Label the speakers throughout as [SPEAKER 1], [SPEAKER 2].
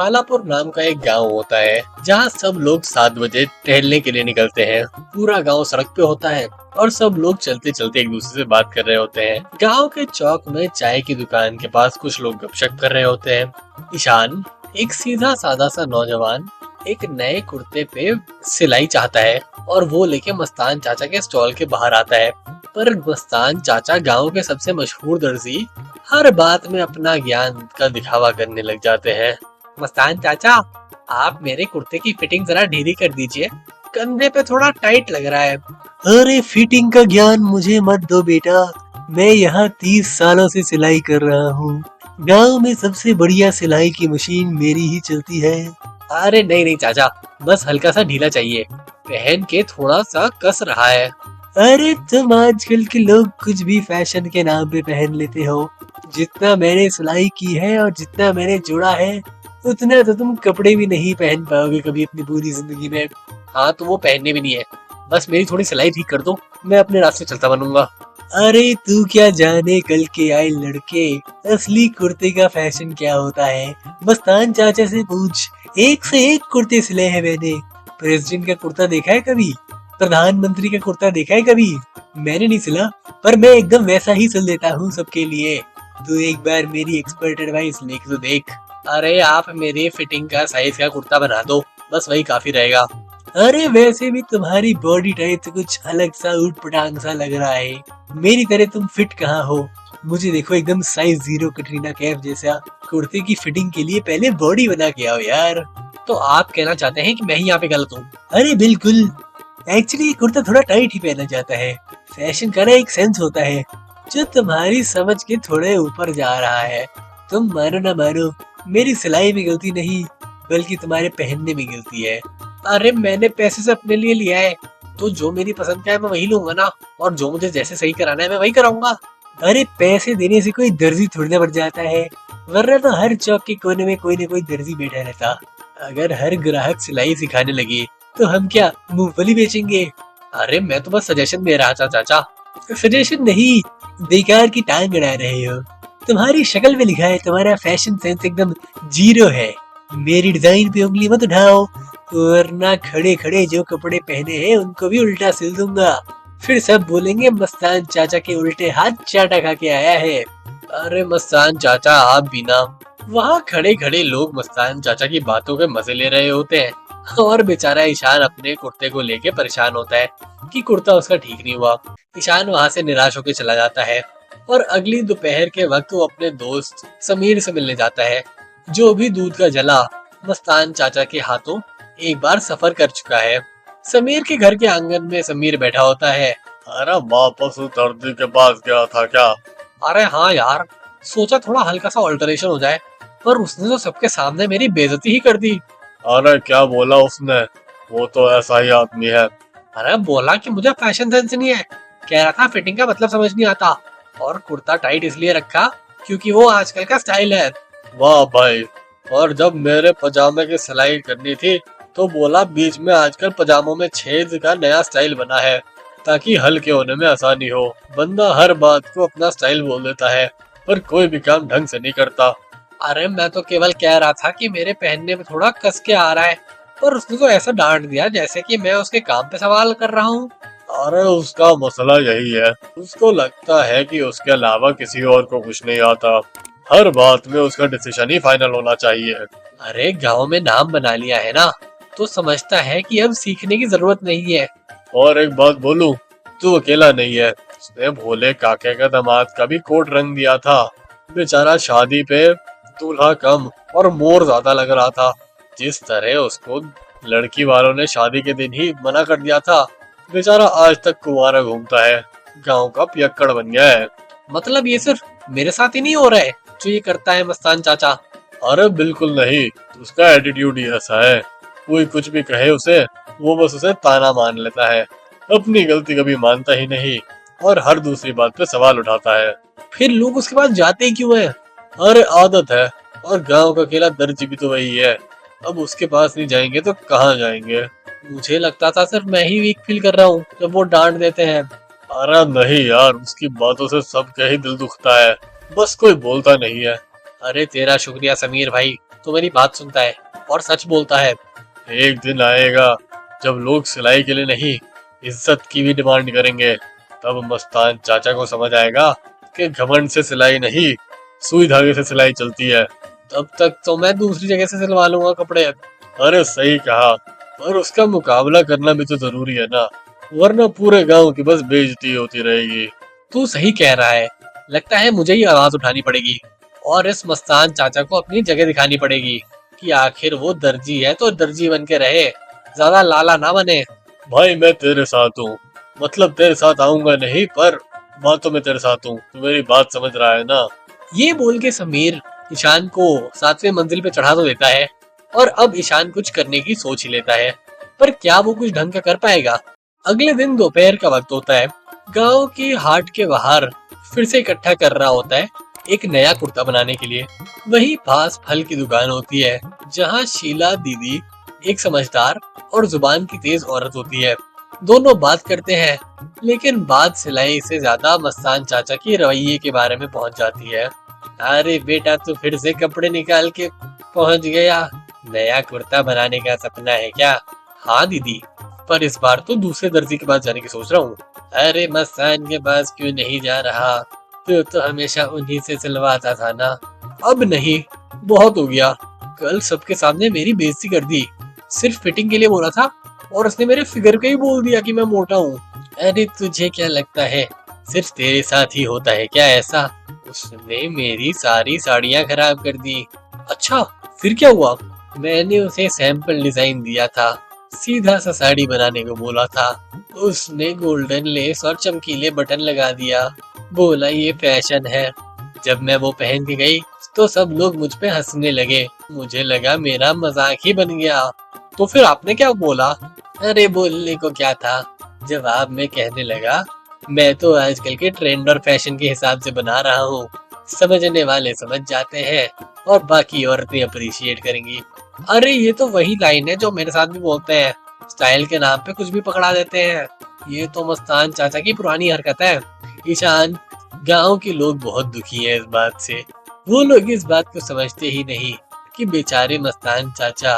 [SPEAKER 1] हालापुर नाम का एक गांव होता है जहां सब लोग 7 बजे टहलने के लिए निकलते हैं। पूरा गांव सड़क पे होता है और सब लोग चलते चलते एक दूसरे से बात कर रहे होते हैं। गांव के चौक में चाय की दुकान के पास कुछ लोग गपशप कर रहे होते हैं। ईशान, एक सीधा सादा सा नौजवान, एक नए कुर्ते पे सिलाई चाहता है और वो लेके मस्तान चाचा के स्टॉल के बाहर आता है। पर मस्तान चाचा, गांव के सबसे मशहूर दर्जी, हर बात में अपना ज्ञान का दिखावा करने लग जाते हैं। मस्तान चाचा, आप मेरे कुर्ते की फिटिंग जरा ढीली कर दीजिए, कंधे पे थोड़ा टाइट लग रहा है। अरे फिटिंग का ज्ञान मुझे मत दो बेटा, मैं यहाँ 30 सालों से सिलाई कर रहा हूँ। गांव में सबसे बढ़िया सिलाई की मशीन मेरी ही चलती है। अरे नहीं नहीं चाचा, बस हल्का सा ढीला चाहिए, पहन के थोड़ा सा कस रहा है। अरे तुम आजकल के लोग कुछ भी फैशन के नाम पे पहन लेते हो। जितना मैंने सिलाई की है और जितना मैंने जोड़ा है, उतना तो तुम कपड़े भी नहीं पहन पाओगे कभी अपनी पूरी जिंदगी में। हाँ तो वो पहनने भी नहीं है, बस मेरी थोड़ी सिलाई ठीक कर दो, मैं अपने रास्ते चलता बनूंगा। अरे तू क्या जाने कल के आए लड़के, असली कुर्ते का फैशन क्या होता है। मस्तान चाचा से पूछ, एक से एक कुर्ते सिले हैं मैंने। प्रेसिडेंट का कुर्ता देखा है कभी? प्रधानमंत्री का कुर्ता देखा है कभी? मैंने नहीं सिला, पर मैं एकदम वैसा ही सिल देता हूँ सबके लिए। तू एक बार मेरी एक्सपर्ट एडवाइस लेके तो देख। अरे आप मेरी फिटिंग का साइज का कुर्ता बना दो, बस वही काफी रहेगा। अरे वैसे भी तुम्हारी बॉडी टाइप से कुछ अलग सा ऊट पटांग सा लग रहा है, मेरी तरह तुम फिट कहाँ हो। मुझे देखो एकदम साइज 0 कटरीना कैफ जैसा। कुर्ते की फिटिंग के लिए पहले बॉडी बना के आओ यार। तो आप कहना चाहते हैं कि मैं ही यहाँ पे गलत हूँ? अरे बिल्कुल, एक्चुअली ये कुर्ता थोड़ा टाइट ही पहना जाता है। फैशन का ना एक सेंस होता है जो तुम्हारी समझ के थोड़े ऊपर जा रहा है। तुम मानो ना मानो, मेरी सिलाई में गलती नहीं, बल्कि तुम्हारे पहनने में गलती है। अरे मैंने पैसे से अपने लिए लिया है, तो जो मेरी पसंद का है मैं वही लूंगा ना, और जो मुझे जैसे सही कराना है मैं वही कराऊंगा। अरे पैसे देने से कोई दर्जी थोड़ी ना बढ़ जाता है, वरना तो हर चौक के कोने में कोई न कोई दर्जी बैठा रहता। अगर हर ग्राहक सिलाई सिखाने लगे तो हम क्या मूंगफली बेचेंगे? अरे मैं तो बस सजेशन दे रहा था चाचा। सजेशन नहीं, बेकार की टांग अड़ा रहे हो। तुम्हारी शक्ल में लिखा है तुम्हारा फैशन सेंस एकदम 0 है। मेरी डिजाइन पे उंगली मत उठाओ, वरना खड़े खड़े जो कपड़े पहने हैं उनको भी उल्टा सिल दूंगा। फिर सब बोलेंगे मस्तान चाचा के उल्टे हाथ चाटा खा के आया है। अरे मस्तान चाचा आप भी ना। वहाँ खड़े खड़े लोग मस्तान चाचा की बातों के मजे ले रहे होते हैं और बेचारा ईशान अपने कुर्ते को लेके परेशान होता है कि कुर्ता उसका ठीक नहीं हुआ। ईशान वहाँ से निराश होकर चला जाता है और अगली दोपहर के वक्त वो अपने दोस्त समीर से मिलने जाता है, जो भी दूध का जला मस्तान चाचा के हाथों एक बार सफर कर चुका है। समीर के घर के आंगन में समीर बैठा होता है। अरे वापस उस दर्जी के पास गया था क्या? अरे हाँ यार, सोचा थोड़ा हल्का सा ऑल्टरेशन हो जाए, पर उसने तो सबके सामने मेरी बेइज्जती ही कर दी। अरे क्या बोला उसने? वो तो ऐसा ही आदमी है। अरे बोला कि मुझे फैशन सेंस नहीं है, कह रहा था फिटिंग का मतलब समझ नहीं आता, और कुर्ता टाइट इसलिए रखा क्योंकि वो आजकल का स्टाइल है। वाह भाई, और जब मेरे पजामे की सिलाई करनी थी तो बोला बीच में आजकल पजामों में छेद का नया स्टाइल बना है ताकि हल्के होने में आसानी हो। बंदा हर बात को अपना स्टाइल बोल देता है, पर कोई भी काम ढंग से नहीं करता। अरे मैं तो केवल कह रहा था कि मेरे पहनने में थोड़ा कस के आ रहा है, पर उसने तो ऐसा डांट दिया जैसे कि मैं उसके काम पे सवाल कर रहा हूँ। अरे उसका मसला यही है, उसको लगता है कि उसके अलावा किसी और को कुछ नहीं आता। हर बात में उसका डिसीजन ही फाइनल होना चाहिए। अरे गांव में नाम बना लिया है ना, तो समझता है कि अब सीखने की जरूरत नहीं है। और एक बात बोलूं, तू अकेला नहीं है, उसने भोले काके का दामाद का भी कोट रंग दिया था। बेचारा शादी पे दूल्हा कम और मोर ज्यादा लग रहा था। जिस तरह उसको लड़की वालों ने शादी के दिन ही मना कर दिया था, बेचारा आज तक कुंवारा घूमता है, गांव का पियक्कड़ बन गया है। मतलब ये सिर्फ मेरे साथ ही नहीं हो रहा है जो ये करता है मस्तान चाचा? अरे बिल्कुल नहीं, उसका एटीट्यूड ही ऐसा है, कोई कुछ भी कहे उसे, वो बस उसे ताना मान लेता है, अपनी गलती कभी मानता ही नहीं और हर दूसरी बात पे सवाल उठाता है। फिर लोग उसके पास जाते ही क्यों हैं? अरे आदत है, और गांव का अकेला दर्जी भी तो वही है, अब उसके पास नहीं जाएंगे तो कहाँ जाएंगे? मुझे लगता था सिर्फ मैं ही वीक फील कर रहा हूँ जब वो डांट देते हैं। अरे नहीं यार, उसकी बातों से सबका ही दिल दुखता है, बस कोई बोलता नहीं है। अरे तेरा शुक्रिया समीर भाई, तो मेरी बात सुनता है और सच बोलता है। एक दिन आएगा जब लोग सिलाई के लिए नहीं, इज्जत की भी डिमांड करेंगे। तब मस्तान चाचा को समझ आएगा कि घमंड से सिलाई नहीं, सुई धागे से सिलाई चलती है। तब तक तो मैं दूसरी जगह से सिलवा लूंगा कपड़े। अरे सही कहा, पर उसका मुकाबला करना भी तो जरूरी है ना, वरना पूरे गांव की बस बेइज्जती होती रहेगी। तू सही कह रहा है, लगता है मुझे ही आवाज उठानी पड़ेगी और इस मस्तान चाचा को अपनी जगह दिखानी पड़ेगी कि आखिर वो दर्जी है तो दर्जी बन के रहे, ज्यादा लाला ना बने। भाई मैं तेरे साथ हूँ, मतलब तेरे साथ आऊंगा नहीं पर बातों में तेरे साथ हूँ, तू मेरी बात समझ रहा है ना। ये बोल के समीर ईशान को 7वीं मंजिल पे चढ़ा तो देता है और अब ईशान कुछ करने की सोच ही लेता है, पर क्या वो कुछ ढंग का कर पाएगा। अगले दिन दोपहर का वक्त होता है। गांव के हाट के बाहर फिर से इकट्ठा कर रहा होता है एक नया कुर्ता बनाने के लिए। वही पास फल की दुकान होती है जहां शीला दीदी एक समझदार और जुबान की तेज औरत होती है। दोनों बात करते हैं, लेकिन बात सिलाई से ज्यादा मस्तान चाचा की रवैये के बारे में पहुंच जाती है। अरे बेटा तू फिर से कपड़े निकाल के पहुंच गया, नया कुर्ता बनाने का सपना है क्या? हाँ दीदी, पर इस बार तो दूसरे दर्जी के पास जाने की सोच रहा हूँ। अरे मस्तान के पास क्यों नहीं जा रहा? तो हमेशा उन्हीं से सिलवाता था ना। अब नहीं, बहुत हो गया। कल सबके सामने मेरी बेइज्जती कर दी, सिर्फ फिटिंग के लिए बोला था और उसने मेरे फिगर का ही बोल दिया कि मैं मोटा हूँ। अरे तुझे क्या लगता है सिर्फ तेरे साथ ही होता है क्या ऐसा? उसने मेरी सारी साड़ियाँ खराब कर दी। अच्छा फिर क्या हुआ? मैंने उसे सैंपल डिजाइन दिया था, सीधा सा साड़ी बनाने को बोला था। उसने गोल्डन लेस और चमकीले बटन लगा दिया, बोला ये फैशन है। जब मैं वो पहन के गई तो सब लोग मुझ पे हंसने लगे, मुझे लगा मेरा मजाक ही बन गया। तो फिर आपने क्या बोला? अरे बोलने को क्या था, जवाब में कहने लगा मैं तो आजकल के ट्रेंड और फैशन के हिसाब से बना रहा हूँ, समझने वाले समझ जाते हैं और बाकी औरतें अप्रिशिएट करेंगी। अरे ये तो वही लाइन है जो मेरे साथ भी बोलते हैं, स्टाइल के नाम पे कुछ भी पकड़ा देते हैं। ये तो मस्तान चाचा की पुरानी हरकत है। ईशान, गांव के लोग बहुत दुखी हैं इस बात से। वो लोग इस बात को समझते ही नहीं कि बेचारे मस्तान चाचा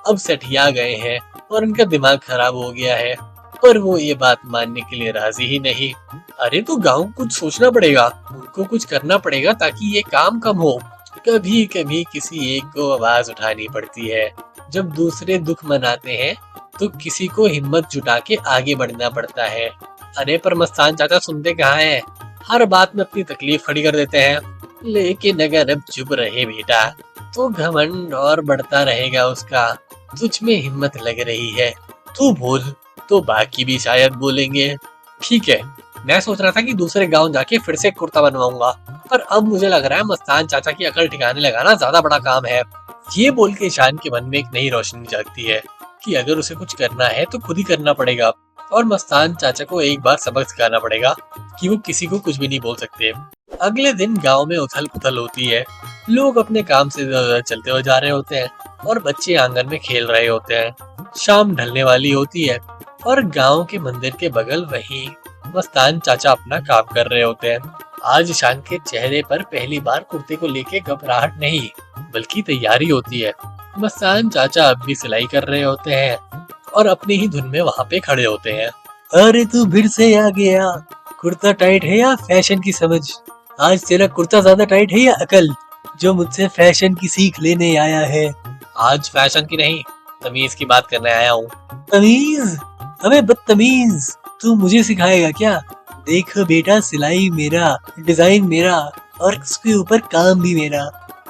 [SPEAKER 1] अब सठिया गए हैं और उनका दिमाग खराब हो गया है, पर वो ये बात मानने के लिए राजी ही नहीं। अरे तो गांव कुछ सोचना पड़ेगा, उनको कुछ करना पड़ेगा ताकि ये काम कम हो। कभी कभी किसी एक को आवाज उठानी पड़ती है। जब दूसरे दुख मनाते हैं तो किसी को हिम्मत जुटा के आगे बढ़ना पड़ता है। अरे पर मस्तान चाचा सुनते कहाँ हैं, हर बात में अपनी तकलीफ खड़ी कर देते हैं। लेकिन अगर अब चुप रहे बेटा तो घमंड और बढ़ता रहेगा उसका। तुझ में हिम्मत लग रही है, तू बोल तो बाकी भी शायद बोलेंगे। ठीक है, मैं सोच रहा था कि दूसरे गांव जाके फिर से कुर्ता बनवाऊंगा, पर अब मुझे लग रहा है मस्तान चाचा की अकल ठिकाने लगाना ज्यादा बड़ा काम है। ये बोल के ईशान के मन में एक नई रोशनी जागती है कि अगर उसे कुछ करना है तो खुद ही करना पड़ेगा और मस्तान चाचा को एक बार सबक सिखाना पड़ेगा कि वो किसी को कुछ भी नहीं बोल सकते। अगले दिन गांव में उथल पुथल होती है। लोग अपने काम से चलते हुए जा रहे होते हैं और बच्चे आंगन में खेल रहे होते हैं। शाम ढलने वाली होती है और गांव के मंदिर के बगल वही मस्तान चाचा अपना काम कर रहे होते हैं। आज ईशान के चेहरे पर पहली बार कुर्ते को लेके घबराहट नहीं बल्कि तैयारी होती है। मस्तान चाचा अब भी सिलाई कर रहे होते हैं और अपनी ही धुन में वहाँ पे खड़े होते हैं। अरे तू फिर से आ गया, कुर्ता टाइट है या फैशन की समझ? आज तेरा कुर्ता ज्यादा टाइट है या अकल, जो मुझसे फैशन की सीख लेने आया है? आज फैशन की नहीं, तमीज की बात करने आया हूँ। तमीज? अबे बदतमीज, तू मुझे सिखाएगा क्या? देखो बेटा, सिलाई मेरा, डिजाइन मेरा और उसके ऊपर काम भी मेरा,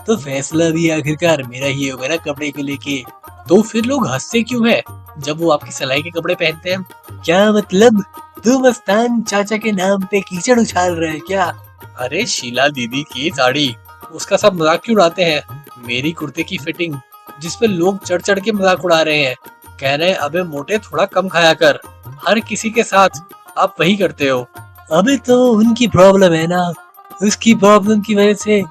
[SPEAKER 1] तो फैसला भी आखिरकार मेरा ही होगा ना कपड़े को लेके। तो फिर लोग हंसते क्यों है जब वो आपकी सिलाई के कपड़े पहनते हैं? क्या मतलब, तू मस्तान चाचा के नाम पे कीचड़ उछाल रहा है क्या? अरे शीला दीदी की साड़ी, उसका सब मजाक क्यों उड़ाते हैं? मेरी कुर्ते की फिटिंग जिसपे लोग चढ़ चढ़ के मजाक उड़ा रहे हैं, कह रहे हैं अबे मोटे थोड़ा कम खाया कर, हर किसी के साथ आप वही करते हो। अबे तो उनकी प्रॉब्लम है ना, उसकी प्रॉब्लम की वजह से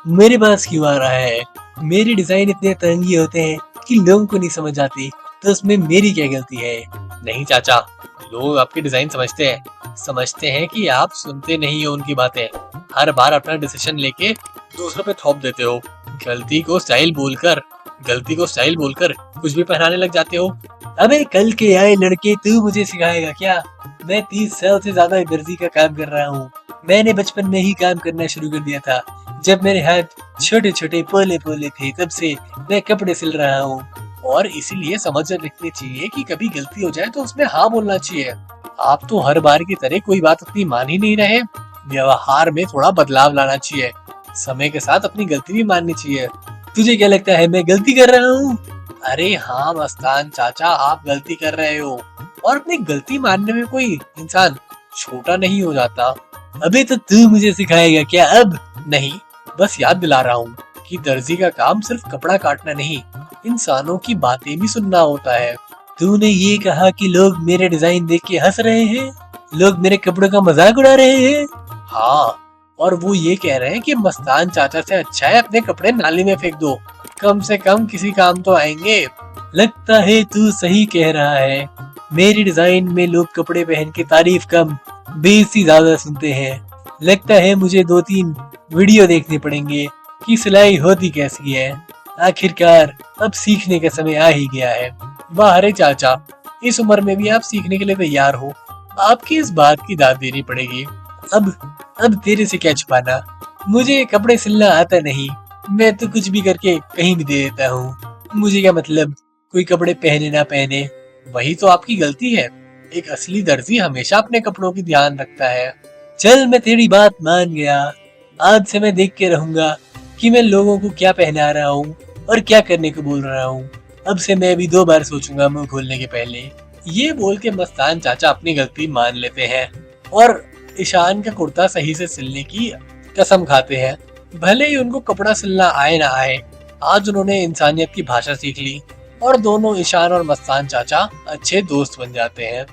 [SPEAKER 1] मेरे पास क्यों आ रहा है? मेरे डिजाइन इतने तरंगी होते हैं कि लोगों को नहीं समझ आती, तो उसमें मेरी क्या गलती है? नहीं चाचा, लोग आपके डिजाइन समझते हैं कि आप सुनते नहीं हो उनकी बातें। हर बार अपना डिसीजन लेके दूसरों पे थोप देते हो। गलती को स्टाइल बोलकर गलती को स्टाइल बोलकर कुछ भी पहनाने लग जाते हो। अबे कल के आए लड़के, तू मुझे सिखाएगा क्या? मैं 30 साल से ज्यादा दर्जी का काम कर रहा हूँ। मैंने बचपन में ही काम करना शुरू कर दिया था। जब मेरे हाथ छोटे छोटे पोले पोले थे, तब से मैं कपड़े सिल रहा हूँ। और इसीलिए समझ रखनी चाहिए कि कभी गलती हो जाए तो उसमें हाँ बोलना चाहिए। आप तो हर बार की तरह कोई बात अपनी मान ही नहीं रहे। व्यवहार में थोड़ा बदलाव लाना चाहिए। समय के साथ अपनी गलती भी माननी चाहिए। तुझे क्या लगता है मैं गलती कर रहा हूँ? अरे हाँ मस्तान चाचा, आप गलती कर रहे हो। और अपनी गलती मानने में कोई इंसान छोटा नहीं हो जाता। अबे तो तू मुझे सिखाएगा क्या अब? नहीं, बस याद दिला रहा हूँ कि दर्जी का काम सिर्फ कपड़ा काटना नहीं, इंसानों की बातें भी सुनना होता है। तूने ये कहा कि लोग मेरे डिजाइन देख के हंस रहे हैं, लोग मेरे कपड़ों का मजाक उड़ा रहे हैं। हाँ, और वो ये कह रहे हैं कि मस्तान चाचा से अच्छा है अपने कपड़े नाली में फेंक दो, कम से कम किसी काम तो आएंगे। लगता है तू सही कह रहा है। मेरी डिजाइन में लोग कपड़े पहन के तारीफ कम, बेइज्जती ज्यादा सुनते हैं। लगता है मुझे 2-3 वीडियो देखने पड़ेंगे कि सिलाई होती कैसी है। आखिरकार अब सीखने का समय आ ही गया है। वाह रे चाचा, इस उम्र में भी आप सीखने के लिए तैयार हो। आपकी इस बात की दाद देनी पड़ेगी। अब अब तेरे से क्या छुपाना। मुझे कपड़े सिलना आता नहीं, मैं तो कुछ भी करके कहीं भी दे देता हूँ। मुझे क्या मतलब कोई कपड़े पहने ना पहने, वही तो आपकी गलती है। एक असली दर्जी हमेशा अपने कपड़ों की ध्यान रखता है। चल मैं तेरी बात मान गया। आज से मैं देख के रहूंगा कि मैं लोगों को क्या पहना रहा हूँ और क्या करने को बोल रहा हूँ। अब से मैं भी 2 बार सोचूंगा मुंह खोलने के पहले। ये बोल के मस्तान चाचा अपनी गलती मान लेते हैं और ईशान का कुर्ता सही से सिलने की कसम खाते हैं। भले ही उनको कपड़ा सिलना आए ना आए, आज उन्होंने इंसानियत की भाषा सीख ली और दोनों ईशान और मस्तान चाचा अच्छे दोस्त बन जाते हैं।